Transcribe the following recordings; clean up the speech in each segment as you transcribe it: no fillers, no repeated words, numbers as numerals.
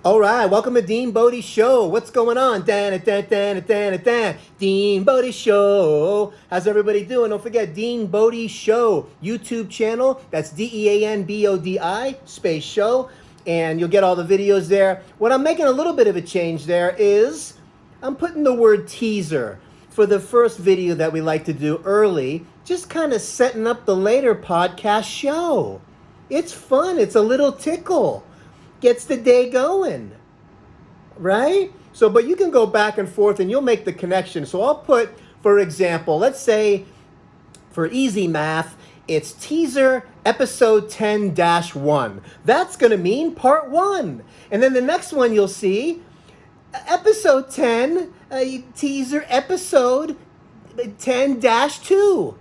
All right, welcome to DeanBodi Show. What's going on? DeanBodi Show. How's everybody doing? Don't forget DeanBodi Show YouTube channel. That's DeanBodi space show, and you'll get all the videos there. What I'm making a little bit of a change there is I'm putting the word teaser for the first video that we like to do early, just kind of setting up the later podcast show. It's fun. It's a little tickle. Gets the day going, right? So, but you can go back and forth and you'll make the connection. So I'll put, for example, let's say for easy math, it's teaser episode 10-1. That's going to mean part 1. And then the next one you'll see, episode 10, teaser episode 10-2.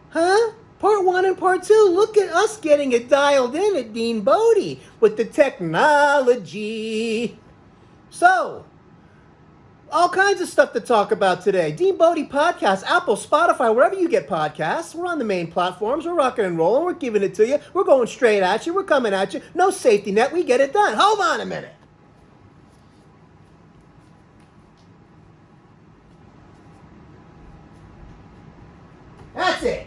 Huh? Part 1 and part 2. Look at us getting it dialed in at DeanBodi with the technology. So, all kinds of stuff to talk about today. DeanBodi Podcast, Apple, Spotify, wherever you get podcasts. We're on the main platforms. We're rocking and rolling. We're giving it to you. We're going straight at you. We're coming at you. No safety net. We get it done. Hold on a minute. That's it.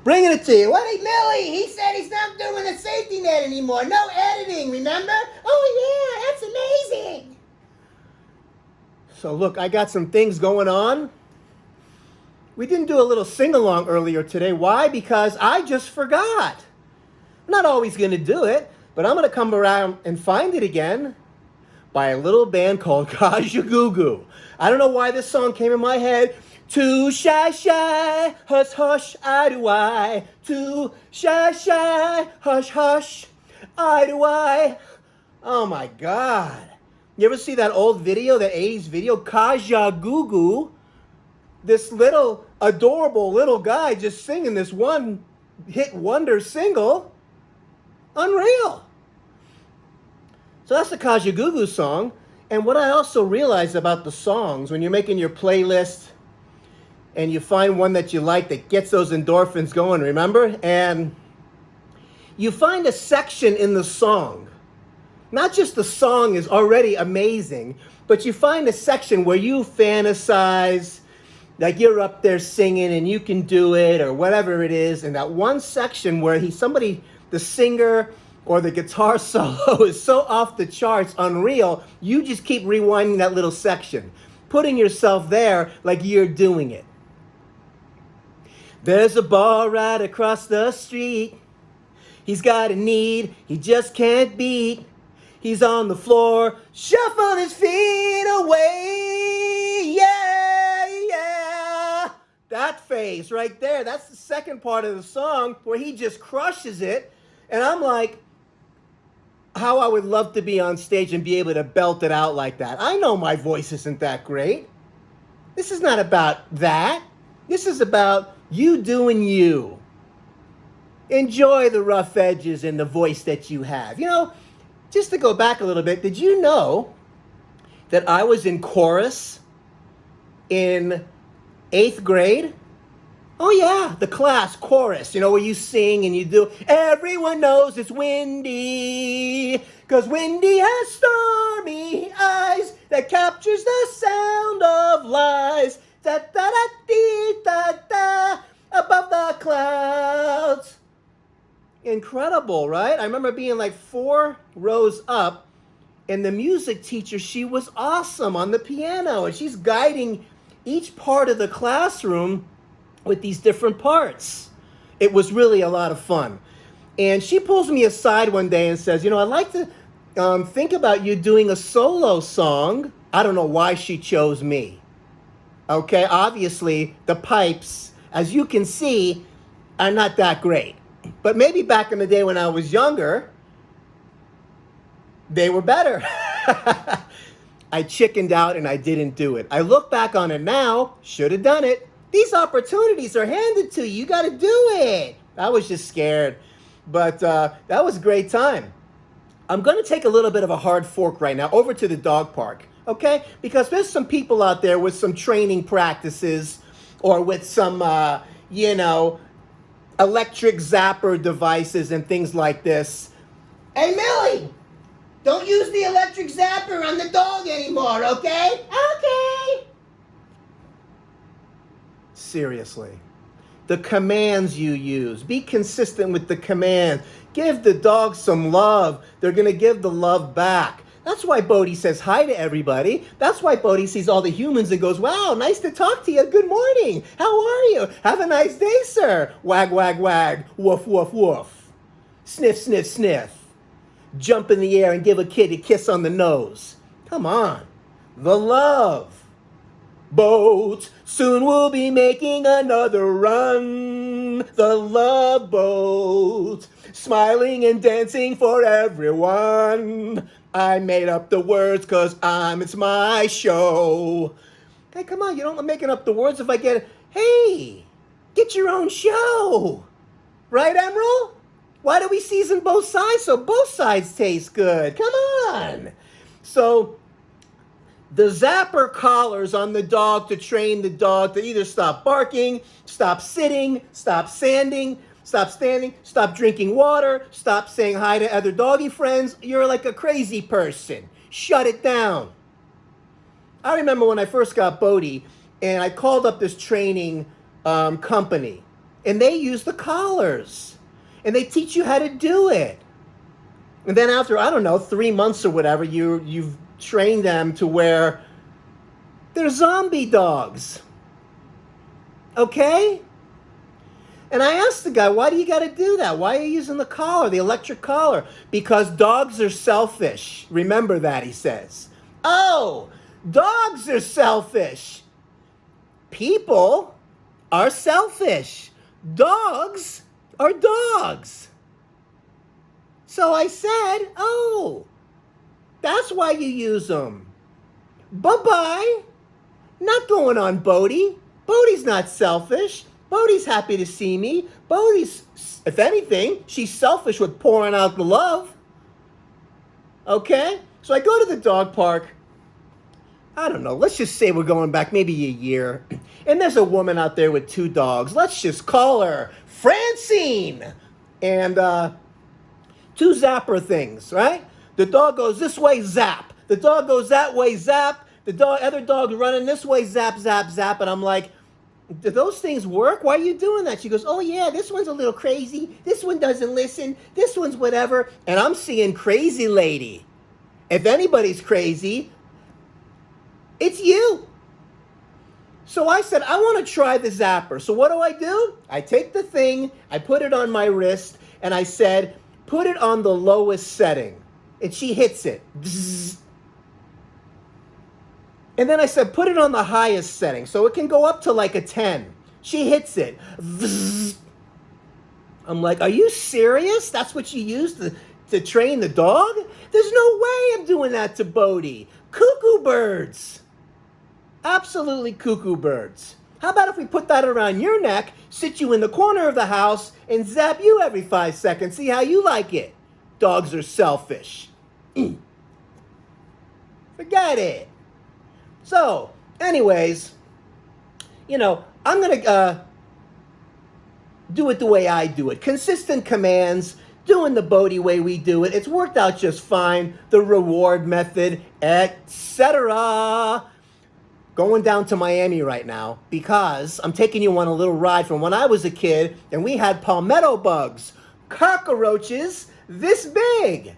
Bringing it to you. What, Millie? He said he's not doing the safety net anymore. No editing, remember? Oh, yeah, that's amazing. So, look, I got some things going on. We didn't do a little sing-along earlier today. Why? Because I just forgot. I'm not always going to do it, but I'm going to come around and find it again by a little band called Kajagoogoo. I don't know why this song came in my head. Too shy, shy, hush, hush, I do I. Too shy, shy, hush, hush, I do I. Oh my God. You ever see that old video, the 80s video? Kajagoogoo, this little adorable little guy just singing this one hit wonder single. Unreal. So that's the Kajagoogoo song. And what I also realized about the songs, when you're making your playlist, and you find one that you like that gets those endorphins going, remember? And you find a section in the song. Not just the song is already amazing, but you find a section where you fantasize, like you're up there singing and you can do it or whatever it is. And that one section where the singer or the guitar solo is so off the charts, unreal, you just keep rewinding that little section, putting yourself there like you're doing it. There's a bar right across the street. He's got a need he just can't beat. He's on the floor, shuffling his feet away. Yeah, yeah. That phase right there, that's the second part of the song where he just crushes it. And I'm like, how I would love to be on stage and be able to belt it out like that. I know my voice isn't that great. This is not about that. This is about you doing you. Enjoy the rough edges and the voice that you have. You know, just to go back a little bit, did you know that I was in chorus in 8th grade? Oh yeah, the class chorus, you know, where you sing and you do, everyone knows it's windy, 'cause windy has stormy eyes that captures the sound of lies. Da da da dee da da above the clouds. Incredible, right? I remember being like 4 rows up, and the music teacher, she was awesome on the piano, and she's guiding each part of the classroom with these different parts. It was really a lot of fun. And she pulls me aside one day and says, you know, I'd like to think about you doing a solo song. I don't know why she chose me. Okay, obviously the pipes, as you can see, are not that great. But maybe back in the day when I was younger, they were better. I chickened out and I didn't do it. I look back on it now, should have done it. These opportunities are handed to you. You got to do it. I was just scared. But that was a great time. I'm going to take a little bit of a hard fork right now over to the dog park. Okay? Because there's some people out there with some training practices or with some, electric zapper devices and things like this. Hey, Millie, Don't use the electric zapper on the dog anymore, okay? Okay. Seriously. The commands you use. Be consistent with the command. Give the dog some love. They're going to give the love back. That's why Bodhi says hi to everybody. That's why Bodhi sees all the humans and goes, wow, nice to talk to you. Good morning. How are you? Have a nice day, sir. Wag, wag, wag. Woof, woof, woof. Sniff, sniff, sniff. Jump in the air and give a kid a kiss on the nose. Come on. The love. Boat, soon we'll be making another run. The love boat, smiling and dancing for everyone. I made up the words cause it's my show. Hey, come on, you don't making up the words if I get, hey, get your own show. Right, Emerald? Why do we season both sides so both sides taste good? Come on. So, the zapper collars on the dog to train the dog to either stop barking, stop sitting, stop standing, stop drinking water, stop saying hi to other doggy friends. You're like a crazy person. Shut it down. I remember when I first got Bodhi and I called up this training company and they use the collars and they teach you how to do it. And then after, I don't know, 3 months or whatever, you've trained them to where they're zombie dogs. Okay? And I asked the guy, why do you got to do that? Why are you using the collar, the electric collar? Because dogs are selfish. Remember that, he says. Oh, dogs are selfish. People are selfish. Dogs are dogs. So I said, oh, that's why you use them. Bye-bye. Not going on Bodhi. Bodhi's not selfish. Bodhi's happy to see me. Bodhi's, if anything, she's selfish with pouring out the love. Okay? So I go to the dog park. I don't know. Let's just say we're going back maybe a year. And there's a woman out there with 2 dogs. Let's just call her Francine. And 2 zapper things, right? The dog goes this way, zap. The dog goes that way, zap. The other dog's running this way, zap, zap, zap. And I'm like, do those things work? Why are you doing that? She goes, oh yeah, this one's a little crazy. This one doesn't listen. This one's whatever. And I'm seeing crazy lady. If anybody's crazy, it's you. So I said, I want to try the zapper. So what do? I take the thing, I put it on my wrist, and I said, put it on the lowest setting. And she hits it. Bzzz. And then I said, put it on the highest setting so it can go up to like a 10. She hits it. Bzzz. I'm like, are you serious? That's what you use to train the dog? There's no way I'm doing that to Bodhi. Cuckoo birds. Absolutely cuckoo birds. How about if we put that around your neck, sit you in the corner of the house, and zap you every 5 seconds? See how you like it. Dogs are selfish. Forget it. So, anyways, I'm going to do it the way I do it. Consistent commands, doing the Bodhi way we do it. It's worked out just fine. The reward method, etc. Going down to Miami right now because I'm taking you on a little ride from when I was a kid and we had palmetto bugs, cockroaches this big.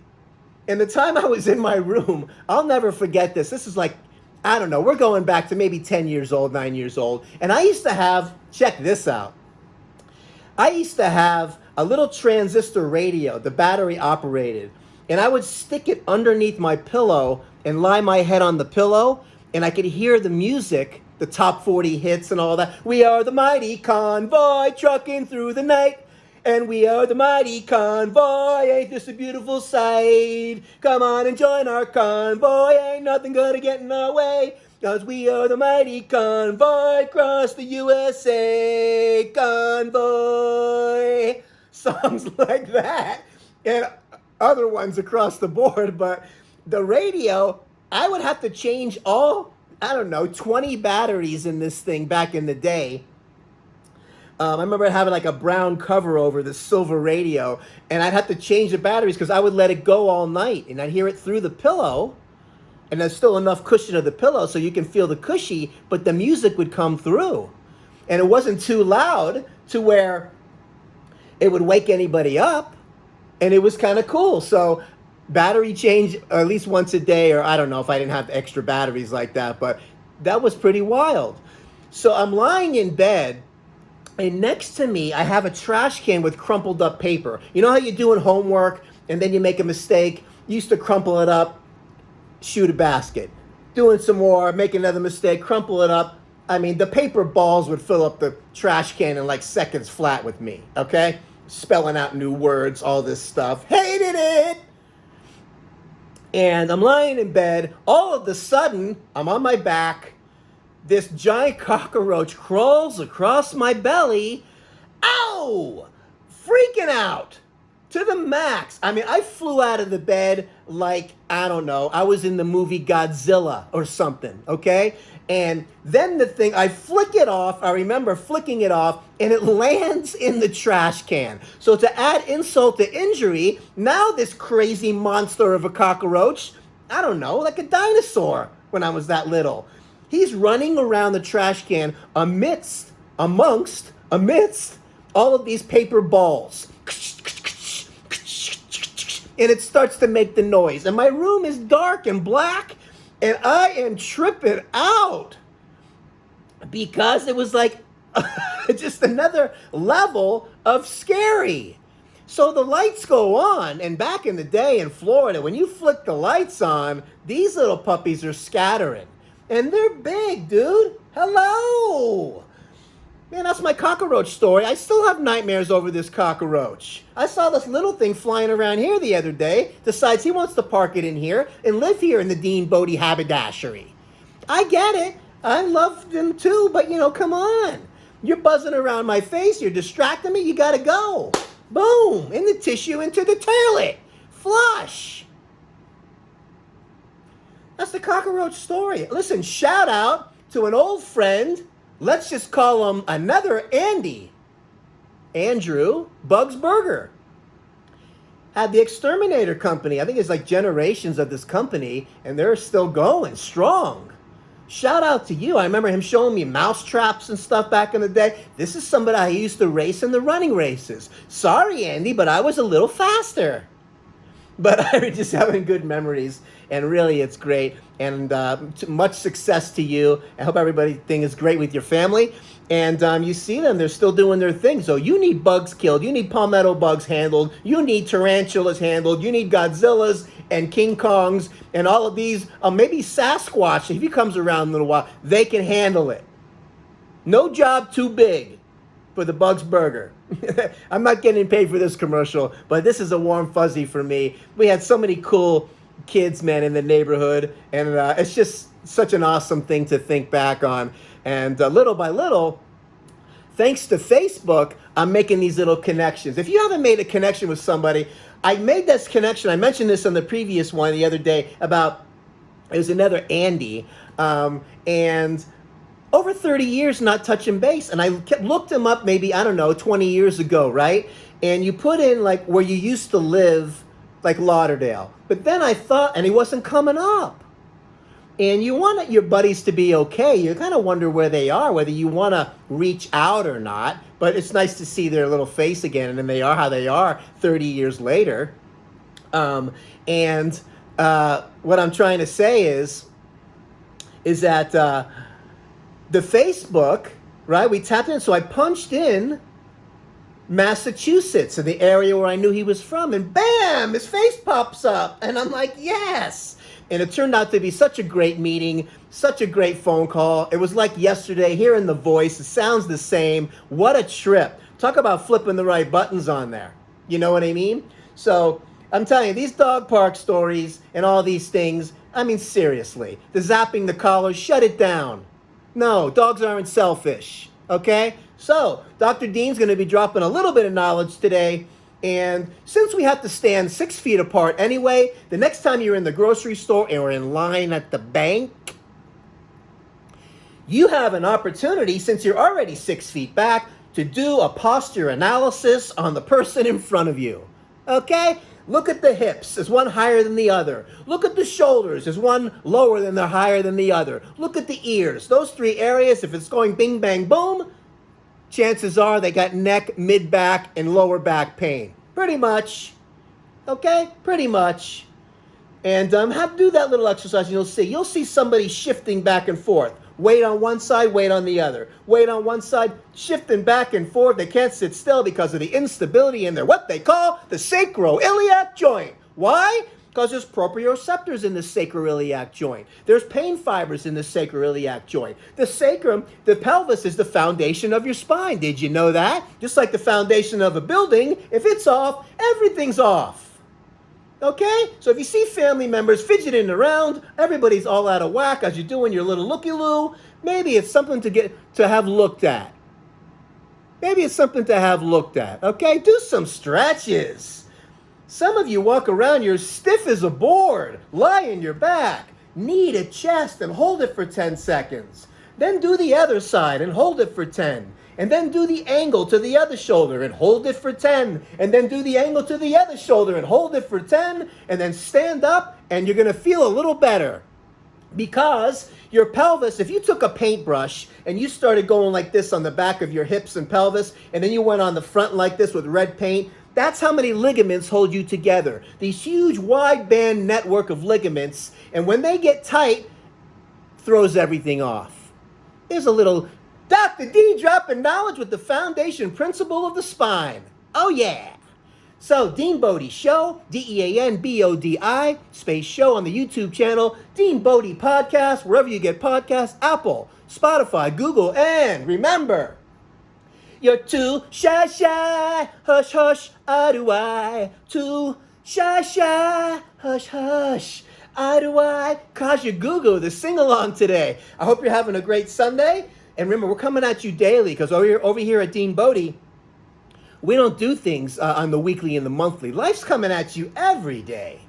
And the time I was in my room, I'll never forget this. This is like, I don't know, we're going back to maybe 10 years old, 9 years old. And I used to have, check this out. I used to have a little transistor radio, the battery operated. And I would stick it underneath my pillow and lie my head on the pillow. And I could hear the music, the top 40 hits and all that. We are the mighty convoy trucking through the night. And we are the mighty convoy, ain't this a beautiful sight? Come on and join our convoy, ain't nothing gonna get in our way. Cause we are the mighty convoy, across the USA, convoy. Songs like that, and other ones across the board, but the radio, I would have to change all, 20 batteries in this thing back in the day. I remember having like a brown cover over the silver radio, and I'd have to change the batteries because I would let it go all night, and I'd hear it through the pillow, and there's still enough cushion of the pillow so you can feel the cushy, but the music would come through. And it wasn't too loud to where it would wake anybody up, and it was kind of cool. So battery change at least once a day, or I don't know if I didn't have extra batteries like that, but that was pretty wild. So I'm lying in bed, and next to me, I have a trash can with crumpled up paper. You know how you're doing homework, and then you make a mistake? You used to crumple it up, shoot a basket. Doing some more, make another mistake, crumple it up. I mean, the paper balls would fill up the trash can in like seconds flat with me, okay? Spelling out new words, all this stuff. Hated it! And I'm lying in bed. All of a sudden, I'm on my back. This giant cockroach crawls across my belly. Ow! Freaking out to the max. I mean, I flew out of the bed like, I don't know, I was in the movie Godzilla or something, okay? And then the thing, I flick it off. I remember flicking it off, and it lands in the trash can. So to add insult to injury, now this crazy monster of a cockroach, I don't know, like a dinosaur when I was that little, he's running around the trash can amidst all of these paper balls. And it starts to make the noise. And my room is dark and black, and I am tripping out because it was like just another level of scary. So the lights go on, and back in the day in Florida, when you flick the lights on, these little puppies are scattering. And they're big, dude. Hello. Man, that's my cockroach story. I still have nightmares over this cockroach. I saw this little thing flying around here the other day. Decides he wants to park it in here and live here in the DeanBodi haberdashery. I get it. I love them too, but come on. You're buzzing around my face. You're distracting me. You gotta go. Boom. In the tissue, into the toilet. Flush. That's the cockroach story. Listen, shout out to an old friend. Let's just call him another Andy. Andrew Bugs Burger. Had the Exterminator Company. I think it's like generations of this company, and they're still going strong. Shout out to you. I remember him showing me mouse traps and stuff back in the day. This is somebody I used to race in the running races. Sorry, Andy, but I was a little faster. But I'm just having good memories, and really it's great. And much success to you. I hope everything is great with your family. And you see them, they're still doing their thing. So you need bugs killed. You need palmetto bugs handled. You need tarantulas handled. You need Godzillas and King Kongs and all of these. Maybe Sasquatch, if he comes around in a little while, they can handle it. No job too big for the Bugs Burger. I'm not getting paid for this commercial, but this is a warm fuzzy for me. We had so many cool kids, man, in the neighborhood, and it's just such an awesome thing to think back on. And little by little, thanks to Facebook, I'm making these little connections. If you haven't made a connection with somebody, I made this connection. I mentioned this on the previous one the other day about, it was another Andy, and over 30 years not touching base. And I looked him up maybe, 20 years ago, right? And you put in like where you used to live, like Lauderdale. But then I thought, and he wasn't coming up. And you want your buddies to be okay. You kind of wonder where they are, whether you want to reach out or not. But it's nice to see their little face again, and then they are how they are 30 years later. What I'm trying to say is that the Facebook, right, we tapped in. So I punched in Massachusetts in the area where I knew he was from, and bam, his face pops up. And I'm like, yes. And it turned out to be such a great meeting, such a great phone call. It was like yesterday, hearing the voice. It sounds the same. What a trip. Talk about flipping the right buttons on there. You know what I mean? So I'm telling you, these dog park stories and all these things, I mean, seriously. The zapping the collar, shut it down. No, dogs aren't selfish, okay? So Dr. Dean's going to be dropping a little bit of knowledge today. And since we have to stand 6 feet apart anyway, the next time you're in the grocery store or in line at the bank, you have an opportunity, since you're already 6 feet back, to do a posture analysis on the person in front of you. Okay? Look at the hips. Is one higher than the other? Look at the shoulders. Is one lower than they're higher than the other? Look at the ears. Those three areas, if it's going bing, bang, boom, chances are they got neck, mid-back, and lower back pain. Pretty much. Okay? Pretty much. And have do that little exercise and you'll see somebody shifting back and forth. Weight on one side, weight on the other. Weight on one side, shifting back and forth. They can't sit still because of the instability in their what they call the sacroiliac joint. Why? Because there's proprioceptors in the sacroiliac joint. There's pain fibers in the sacroiliac joint. The sacrum, the pelvis, is the foundation of your spine. Did you know that? Just like the foundation of a building, if it's off, everything's off. Okay? So if you see family members fidgeting around, everybody's all out of whack as you're doing your little looky-loo, maybe it's something to have looked at. Maybe it's something to have looked at. Okay? Do some stretches. Some of you walk around, you're stiff as a board. Lie on your back. Knee to chest and hold it for 10 seconds. Then do the other side and hold it for 10. And then do the angle to the other shoulder and hold it for 10. And then do the angle to the other shoulder and hold it for 10. And then stand up and you're going to feel a little better. Because your pelvis, if you took a paintbrush and you started going like this on the back of your hips and pelvis, and then you went on the front like this with red paint, that's how many ligaments hold you together. These huge wide band network of ligaments. And when they get tight, throws everything off. There's a little Dr. D dropping knowledge with the foundation principle of the spine. Oh yeah. So DeanBodi Show, DeanBodi, space show on the YouTube channel, DeanBodi Podcast, wherever you get podcasts, Apple, Spotify, Google, and remember, you're too shy, hush, hush, I do I. Too shy, hush, hush, I do I. Kajagoogoo, the sing-along today. I hope you're having a great Sunday. And remember, we're coming at you daily because over here at DeanBodi, we don't do things on the weekly and the monthly. Life's coming at you every day.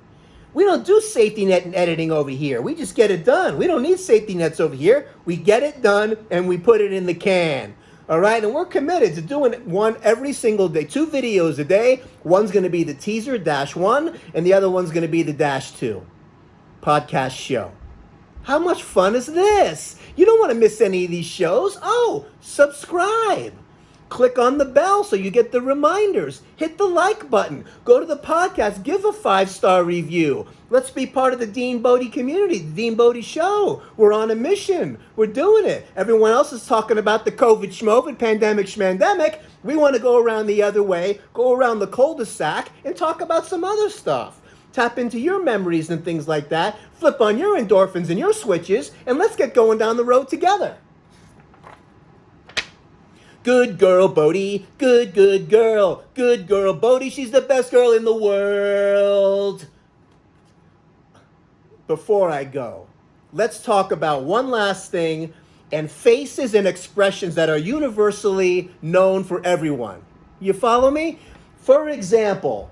We don't do safety net and editing over here. We just get it done. We don't need safety nets over here. We get it done and we put it in the can. All right? And we're committed to doing one every single day. 2 videos a day. One's going to be the teaser, -1, and the other one's going to be the -2 podcast show. How much fun is this? You don't want to miss any of these shows. Oh, subscribe. Click on the bell so you get the reminders. Hit the like button. Go to the podcast. Give a 5-star review. Let's be part of the DeanBodi community, the DeanBodi Show. We're on a mission. We're doing it. Everyone else is talking about the COVID schmovid, pandemic schmandemic. We want to go around the other way, go around the cul-de-sac, and talk about some other stuff. Tap into your memories and things like that. Flip on your endorphins and your switches, and let's get going down the road together. Good girl, Bodie. Good girl. Good girl, Bodie. She's the best girl in the world. Before I go, let's talk about one last thing, and faces and expressions that are universally known for everyone. You follow me? For example,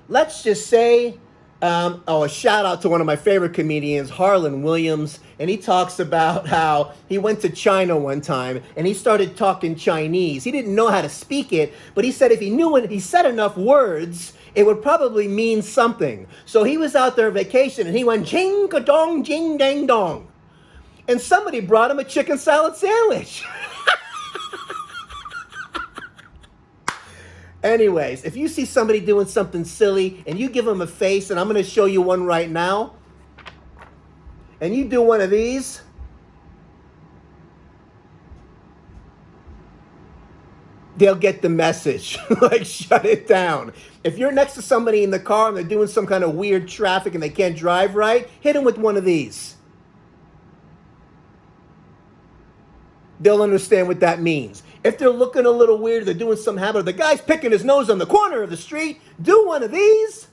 let's just say, a shout out to one of my favorite comedians, Harlan Williams, and he talks about how he went to China one time and he started talking Chinese. He didn't know how to speak it, but he said if he knew when he said enough words, it would probably mean something. So he was out there on vacation and he went jing-ka-dong, jing-dang-dong. And somebody brought him a chicken salad sandwich. Anyways, if you see somebody doing something silly and you give them a face, and I'm going to show you one right now, and you do one of these, they'll get the message. Like, shut it down. If you're next to somebody in the car and they're doing some kind of weird traffic and they can't drive right, hit them with one of these. They'll understand what that means. If they're looking a little weird, they're doing some habit, or the guy's picking his nose on the corner of the street, do one of these.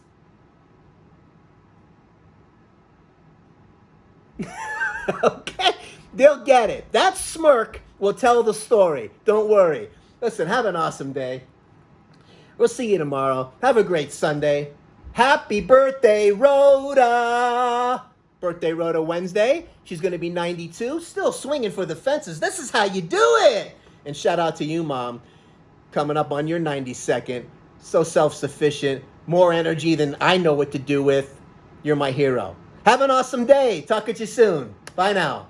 Okay? They'll get it. That smirk will tell the story. Don't worry. Listen, have an awesome day. We'll see you tomorrow. Have a great Sunday. Happy birthday, Rhoda. Birthday, Rhoda, Wednesday. She's going to be 92. Still swinging for the fences. This is how you do it. And shout out to you, Mom, coming up on your 92nd. So self-sufficient, more energy than I know what to do with. You're my hero. Have an awesome day. Talk at you soon. Bye now.